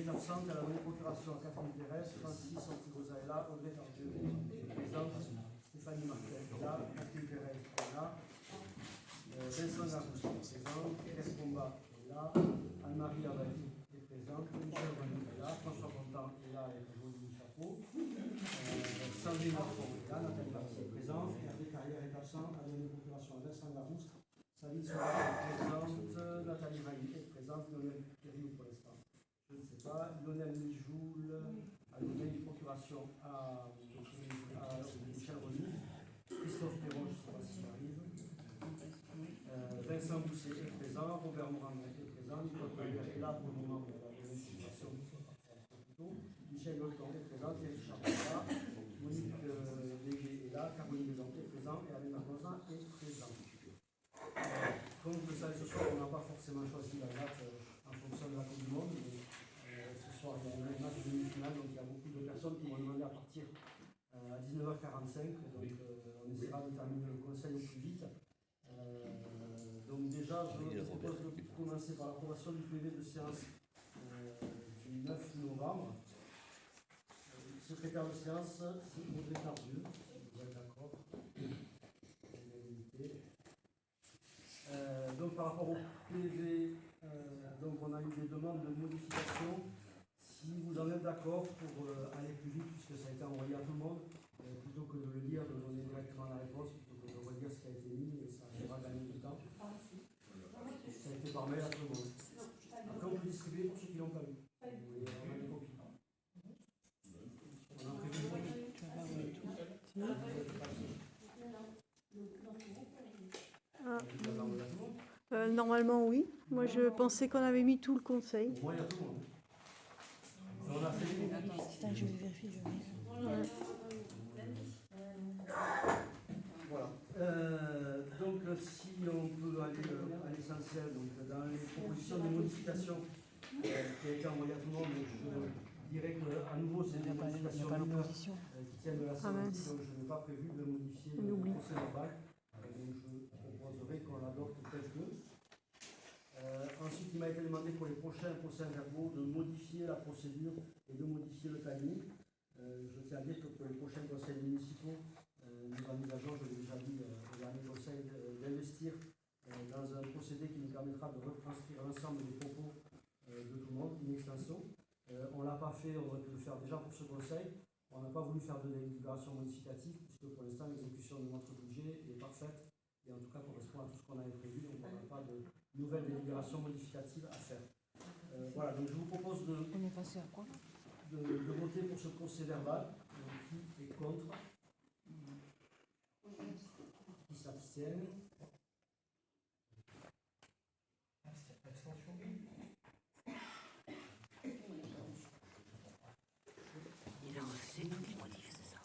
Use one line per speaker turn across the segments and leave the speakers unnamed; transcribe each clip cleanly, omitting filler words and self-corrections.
est absente. Elle a donné procuration à Catherine Pérez, Francis Antigosaella, Audrey Tardieu est présente, Stéphanie Martel est là, Catherine Pérez est là, Vincent Garouste est présent, Thérèse Combat est là, Anne-Marie Abadi est présente, Michel Renaud est là, François Contant est là avec un joli chapeau, Sandrine Marfond est là, Nathalie Marty est présente, Hervé Carrière est absent, a donné procuration à Vincent Garouste, Sabine Solar est présente, Nathalie Mailly est présente, Lionel Périou pour l'instant, je ne sais pas, Lionel Mijoul a donné une procuration à Michel Renou, Christophe Perron, je ne sais pas s'il arrive, Vincent Bousset est présent, Robert Morandin est présent, Nicole Collier est là pour le moment, mais elle a donné une procuration plus tôt, Michel Golton est présent, Thierry Richard est là, Monique Légué est là, Caroline Deson est présent et Alain Marmosin est présent. Comme vous le savez, ce soir, on n'a pas forcément choisi la date en fonction de la Coupe du Monde, mais ce soir, il y a un match de demi-finale, donc il y a beaucoup de personnes qui m'ont demandé à partir à 19h45, donc on essaiera de terminer le conseil au plus vite. Donc déjà, je vous propose de commencer par l'approbation du PV de séance du 9 novembre. Secrétaire de séance, c'est Audrey Tardieu, si vous êtes d'accord. Donc par rapport au PV, donc on a eu des demandes de modification. Si vous en êtes d'accord pour aller plus vite, puisque ça a été envoyé à tout le monde, plutôt que de le lire, de donner directement la réponse, plutôt que de redire ce qui a été mis, et ça va gagner du temps. Ça a été par mail à tout le monde. Après, on peut distribuer pour ceux qui ne l'ont pas vu. On a des copies. On a prévu une copie.
Normalement, oui. Moi, je pensais qu'on avait mis tout le conseil.
Moi, il y a tout le monde. On a fait des copies.
Attends, je vais vérifier.
Voilà. Donc, si on peut aller à l'essentiel, donc dans les propositions de modification qui a été envoyées à tout le monde, je dirais qu'à nouveau, c'est des modifications mineures qui tiennent de la sémantique, donc je n'ai pas prévu de modifier le procès verbal. Donc, je proposerai qu'on l'adopte tel que. Ensuite, il m'a été demandé pour les prochains procès-verbaux de modifier la procédure et de modifier le timing. Je tiens à dire que pour les prochains conseils municipaux, nous envisageons, je l'ai déjà dit au dernier conseil, d'investir dans un procédé qui nous permettra de retranscrire l'ensemble des propos de tout le monde, une extension. On ne l'a pas fait, on aurait pu le faire déjà pour ce conseil. On n'a pas voulu faire de délibération modificative, puisque pour l'instant, l'exécution de notre budget est parfaite et en tout cas correspond à tout ce qu'on avait prévu, donc on n'a pas de nouvelles délibérations modificatives à faire. Voilà, donc je vous propose de voter pour ce procès verbal. Qui est contre? Qui s'abstiennent? Abstention.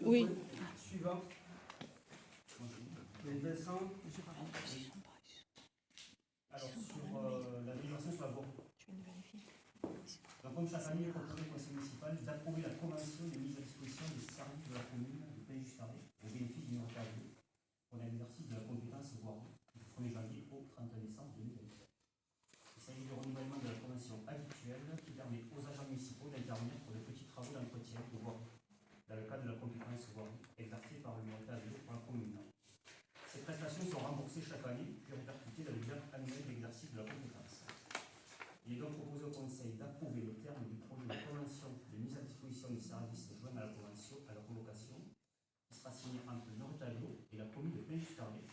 Oui.
Suivant. Les descends. Alors, sur la délibération sur la voie. Donc, comme chaque année, il propose au conseil municipal d'approuver la convention de mise à disposition des services de la commune de Pays-Justaré au bénéfice du numéro pour l'exercice de la compétence voirie du 1er janvier au 31 décembre 2027. Il s'agit du renouvellement de la convention habituelle qui permet aux agents municipaux d'intervenir pour de petits travaux d'entretien de voirie dans le cadre de la compétence voirie exercée par le numéro pour la commune. Ces prestations sont remboursées chaque année puis répercutées dans le bilan annuel d'exercice de la compétence. Il est donc proposé au Conseil d'approuver le terme du projet de convention de mise à disposition des services joints à la convention à leur convocation, qui sera signé entre le Nord-Tableau et la commune de Pays-Justaré,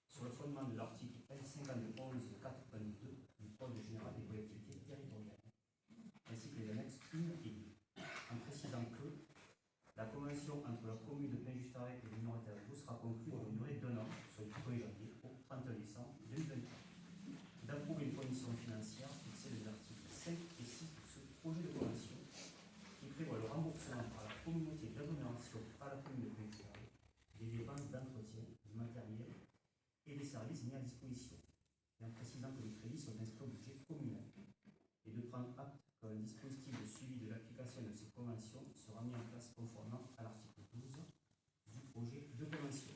sur le fondement de l'article L51-422 du Code général des collectivités territoriales, ainsi que les annexes 1 et 2, en précisant que la convention entre la commune de Pays-Justaré et le Nord-Tableau sera conclue pour une durée d'1 an, soit du 1er janvier au 31 décembre 2023. D'approuver une condition financière fixée dans les articles 5 et 6 de ce projet de convention qui prévoit le remboursement par la communauté d'agglomération à la commune de Pays-Justaré des dépenses d'entretien, du matériel et des services mis à disposition, et en précisant que les crédits sont inscrits au budget communal, et de prendre acte qu'un dispositif de suivi de l'application de ces conventions sera mis en place conformément à l'article 12 du projet de convention.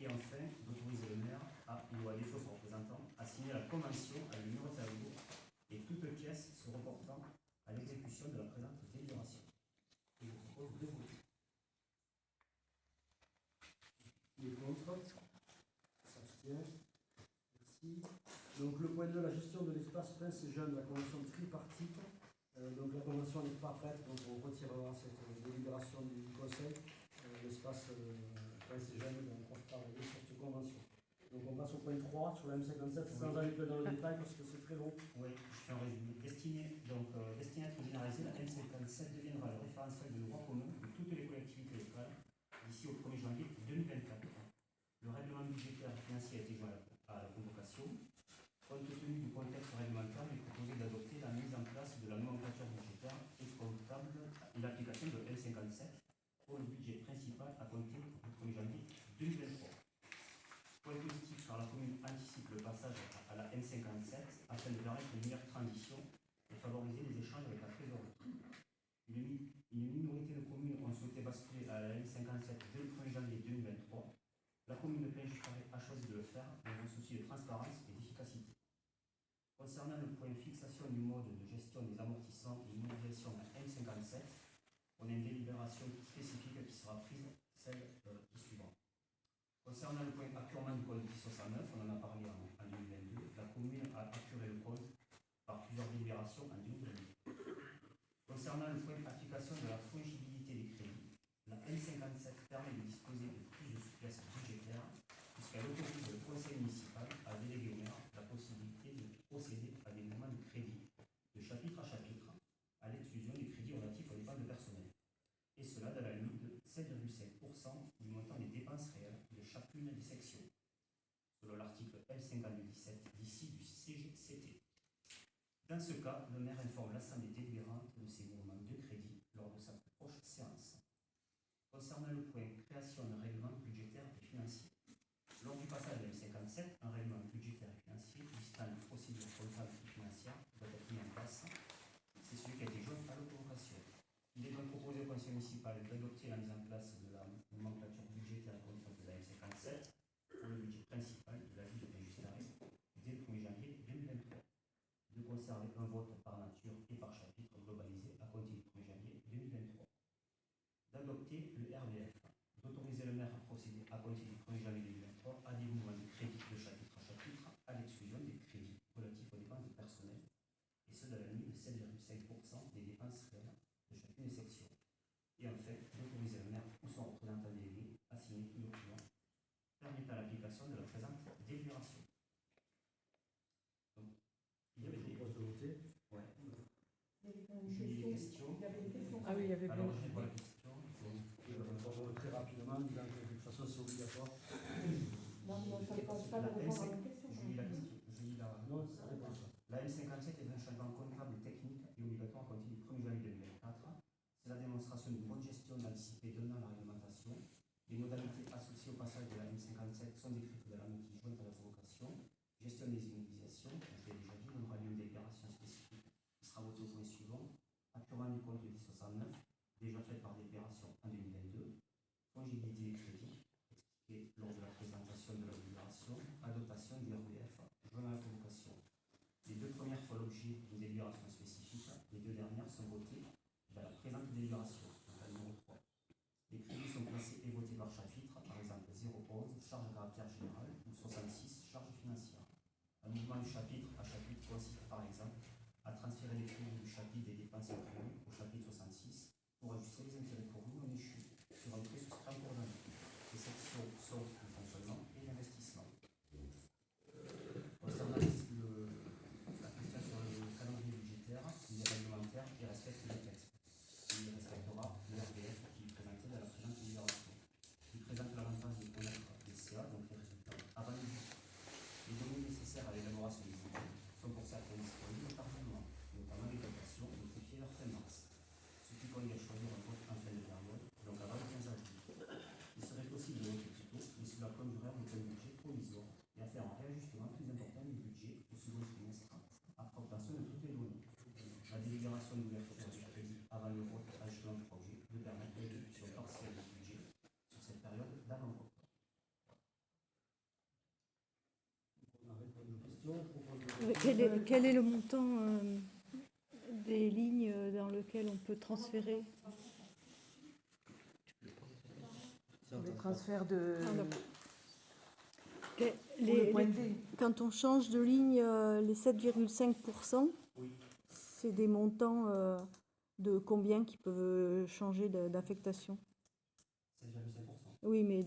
Et enfin, d'autoriser le maire ou à défaut son représentant à signer la convention à le numéro tableau et toute pièce se reportant à l'exécution l'exécution de la présente délibération. Et je vous propose de voter.
Qui est contre? S'abstient. Merci. Donc le point 2, la gestion de l'espace Prince et Jeune, la convention tripartite. Donc la convention n'est pas prête, donc on retirera cette délibération du Conseil. L'espace Prince et Jeune, on compte travailler sur cette convention. Donc on passe au point 3 sur la M57, sans aller plus dans le détail parce que c'est très long.
Oui, je fais un résumé. Destiné à être généralisé, la M57 deviendra le référentiel de droit commun de toutes les collectivités locales d'ici au 1er janvier 2024. Le règlement budgétaire et financier a été joint à la convocation. Compte tenu du contexte réglementaire, il est proposé d'adopter la mise en place de la nomenclature budgétaire et comptable et l'application de M57 pour le budget principal à compter du 1er janvier 2023. Point positif, car la commune anticipe le passage à la M57 afin de permettre une meilleure transition et favoriser les échanges avec la trésorerie. Une minorité de communes ont souhaité basculer à la M57 dès le 1er janvier 2023. La commune de Plain-Juscarré a choisi de le faire dans un souci de transparence et d'efficacité. Concernant le point fixation du mode de gestion des amortissements et immobilisation à M57, on a une délibération spécifique qui sera prise, celle qui suivra. Concernant le point apurement du code 1069, on en a parlé en 2022, la commune a apuré le code par plusieurs délibérations en 2022. Concernant le point application de la fongibilité des crédits, la M57 permet de disposer de plus de souplesse budgétaire puisqu'elle autorise le conseil municipal à déléguer au maire la possibilité de procéder à des mouvements de crédit de chapitre à chapitre à l'exclusion des crédits relatifs aux dépenses de personnel. Et cela dans la limite de 7,5% du montant des dépenses réelles de chacune des sections, selon l'article L5217 d'ici du CGCT. Dans ce cas, le maire informe l'Assemblée délibérante de ces mouvements de crédit lors de sa prochaine séance. Concernant le point création d'un règlement budgétaire et financier, lors du passage de M57, un règlement budgétaire et financier listant les procédures comptables et financières doit être mis en place. C'est celui qui a été joint à la convocation. Il est donc proposé au conseil municipal d'adopter la mise en place de la nomenclature budgétaire et comptable de la M57 pour le budget principal de la ville de Plain-Juscarré dès le 1er janvier 2023. De conserver un vote par nature et par chapitre globalisé à compter du 1er janvier 2023. D'adopter le RVF, d'autoriser le maire à procéder à compter du 1er janvier 2023 à des mouvements de crédit de chapitre à chapitre à l'exclusion des crédits relatifs aux dépenses de personnel, et ce dans la limite de 7,5% des dépenses réelles de chacune des sections. Et enfin, d'autoriser le maire ou son représentant délégué à signer tout document permettant l'application de la présente délibération. Donc, il y avait des
de voter.
Ouais. Je lis les questions.
Ah oui, il y avait
Alors,
plein.
je réponds à la question.
Très rapidement, disant que de toute façon c'est obligatoire.
Non, mais ça ne pense pas de répondre à la question.
Je lis la question. Je lis la.
Non, ça répond ça.
La M57 est un changement comptable technique et obligatoire à compter du 1er janvier 2024. C'est la démonstration d'une bonne gestion anticipée donnant la réglementation. Les modalités associées au passage de la M57 sont décrites dans la note jointe à la convocation. Gestion des immobilisations, je l'ai déjà dit, on aura lieu une délibération spécifique qui sera votée au point suivant. Apurement du compte 1069, déjà fait par délibération en 2022. Fongibilité des crédits, expliqué lors de la présentation de la délibération. Adoption du RVF, joint à la convocation. Les deux premières font l'objet d'une délibération spécifique. Les deux dernières sont votées dans la présente délibération, donc la numéro 3. Les crédits sont classés et votés par chapitre, par exemple 011, charge de caractère général, ou 66, charge financière. Un mouvement du chapitre à chapitre consiste par exemple à transférer les crédits du chapitre des dépenses prévues au chapitre 66 pour ajuster les intérêts pour nous en échu sur un prêt souscrit en cours d'année. Les sections sont le fonctionnement et l'investissement. Concernant la question sur le calendrier budgétaire, il est réglementaire et respecte le texte. Il respectera le RDF qui est présenté dans la présente délibération. Il présente l'avantage de connaître les CA, donc les résultats, avant le budget. Les données nécessaires à l'élaboration du budget sont pour certains disponibles tardivement, notamment les dotations notifiées leur fin mars, ce qui conduit à choisir un vote en fin de période, donc avant le 15 avril. Il serait possible de voter plus tôt, mais cela conduirait à un budget provisoire et à faire un réajustement plus important du budget au second trimestre, après obtention de toutes les données. La délibération d'ouverture du crédit avant le vote à échelon du projet de permettre l'exécution partielle du budget sur cette période d'avant-vote.
On a répondu aux questions. Je propose de
Quel est le montant des lignes dans le lequel on peut transférer.
Les transferts de...
Ah, d'accord.
Pour le point D.
Quand on change de ligne, les 7,5%,
Oui.
c'est des montants de combien qui peuvent changer d'affectation?
7,5%.
Oui, mais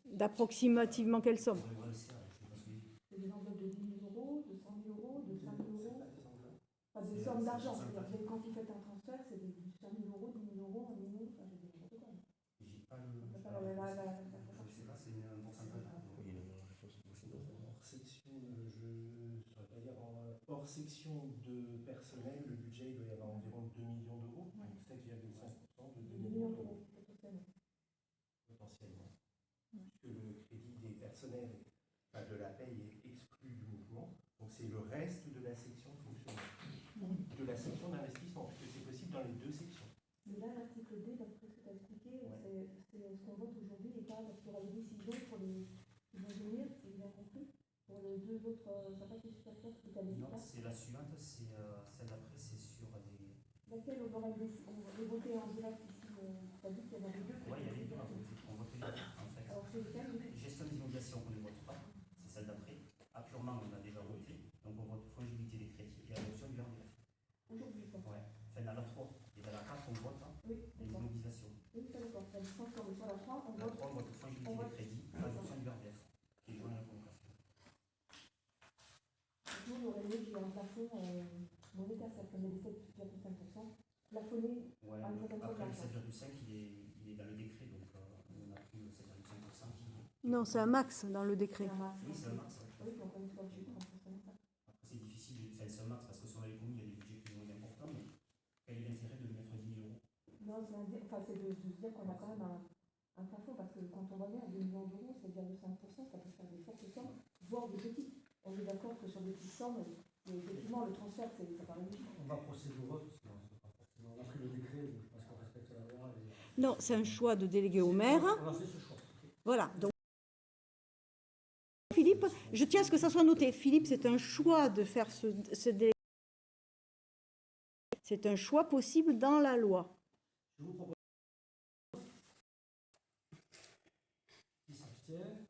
d'approximativement quelle somme?
On va le CA, je ne sais pas ce que je dis.
C'est des enveloppes de 10 000 euros, de 100 000 euros, de 5 000 euros. Enfin, des sommes d'argent. C'est-à-dire, quand vous faites un transfert, c'est des 5 000 euros, 10 000 euros, 1 million, enfin, j'ai dit n'importe quoi.
J'ai pas le.
Je
Je
sais
sais
pas,
pas,
la-
c'est un
la-
pourcentage.
Hors section, je ne saurais pas dire, hors section de personnel, le budget il doit y avoir environ 2 millions d'euros, donc 7,5% de 2 millions d'euros potentiellement. Puisque le crédit des personnels, enfin, de la paye est exclu du mouvement, donc c'est le reste de la section fonctionnelle, de la section d'investissement, puisque c'est possible dans les deux sections.
Mais là, l'article D, d'après ce que tu as expliqué, c'est ce qu'on vote aujourd'hui et pas parce qu'il y aura des décisions pour les qui vont venir, si j'ai bien compris. Pour les deux autres, ça n'a pas été super clair ce que tu avais dit
Non,
là.
c'est la suivante, c'est celle d'après, c'est sur des.
Laquelle on va les voter en direct ici. Tu as dit qu'il y en avait deux.
Oui, il y a les deux à voter. On vote les deux, en fait.
Alors c'est lequel
Gestion des inondations, on ne vote pas, c'est celle d'après. Appurement, on a déjà voté, donc on vote fongibilité des crédits et adoption du RDF.
aujourd'hui quoi.
Ouais, enfin dans la 3 et dans la 4, on vote
Oui,
les
d'accord.
immobilisations.
Oui, ça d'accord. La distance sur la 3, on
La
vote.
3, on vote fongibilité des crédits et adoption du RDF, qui est joint à la convocation.
Nous, on aurait aimé qu'il y ait un plafond monétaire, ça fait les 7,5%. Plafonné.
Ouais,
Ah, ça,
après le
ça,
7,5, il est dans le décret, donc on a pris le 7,5% qui.
Non, c'est un max dans le décret.
Oui, c'est un max. Ouais.
Oui, donc on est obligé de prendre ça.
Après, c'est difficile, enfin, c'est un max parce que sur les communes, il y a des budgets plus ou moins importants, mais quel est l'intérêt de lui mettre 10 000 euros?
Non, c'est de se dire qu'on a quand même un plafond, parce que quand on revient à 2 millions d'euros, c'est 7,5%, ça peut faire des fortes sommes, voire des petites. On est d'accord que sur des petites sommes, effectivement, le transfert, ça paraît logique.
On va procéder au vote, parce que c'est pas forcément. On a pris le décret, donc je pense qu'on respecte la loi.
Non, c'est un choix de déléguer au maire.
On a fait ce choix.
Voilà. Donc, Philippe, je tiens à ce que ça soit noté. Philippe, c'est un choix de faire ce délégué. C'est un choix possible dans la loi.
Je vous propose. Qui s'abstient?